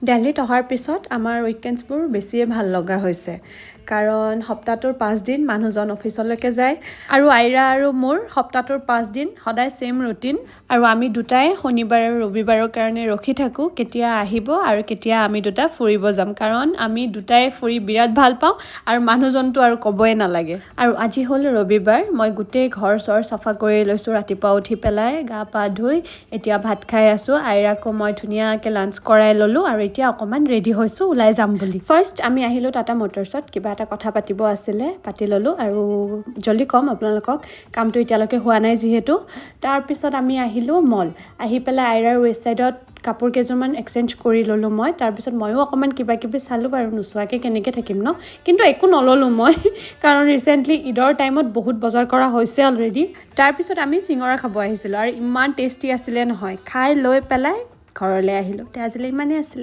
দিল্লীত অহাৰ পিছত আমাৰ উইকেণ্ডছবোৰ বেছিয়ে ভাল লগা হৈছে কাৰণ সপ্তাহটোৰ 5 দিন মানুহজন অফিচলৈকে যায় আৰু আইৰা আৰু মোৰ সপ্তাহটোৰ 5 দিন সদায় সেম ৰুটিন আৰু আমি দুটাই শনিবাৰ আৰু ৰবিবাৰৰ কাৰণে ৰখি থাকোঁ কেতিয়া আহিব আৰু কেতিয়া আমি দুটা ফুৰিব যাম কাৰণ আমি দুটাই ফুৰি বিৰাট ভাল পাওঁ আৰু মানুহজনটো আৰু ক'বই নালাগে আৰু আজি হ'ল ৰবিবাৰ মই গোটেই ঘৰ চৰ চাফা কৰি লৈছোঁ ৰাতিপুৱা উঠি পেলাই গা পা ধুই এতিয়া ভাত খাই আছোঁ আইৰাকো মই ধুনীয়াকৈ লাঞ্চ কৰাই ল'লোঁ আৰু এতিয়া অকণমান ৰেডি হৈছোঁ ওলাই যাম বুলি ফাৰ্ষ্ট আমি আহিলোঁ টাটা মটৰ্ছত কিবা এটা কথা পাতিব আছিলে পাতি ল'লোঁ আৰু জলদি ক'ম আপোনালোকক কামটো এতিয়ালৈকে হোৱা নাই যিহেতু তাৰপিছত আমি আহিলোঁ মল আহি পেলাই আইৰাৰ ৱেষ্ট ছাইডত কাপোৰ কেইযোৰমান এক্সচেঞ্জ কৰি ল'লোঁ মই তাৰপিছত ময়ো অকণমান কিবা কিবি চালোঁ বাৰু নোচোৱাকৈ কেনেকৈ থাকিম ন কিন্তু একো নল'লোঁ মই কাৰণ ৰিচেণ্টলি ঈদৰ টাইমত বহুত বজাৰ কৰা হৈছে অলৰেডি তাৰপিছত আমি চিঙৰা খাব আহিছিলোঁ আৰু ইমান টেষ্টি আছিলে নহয় খাই লৈ পেলাই ঘৰলৈ আহিলোঁ আজিলৈ ইমানেই আছিলে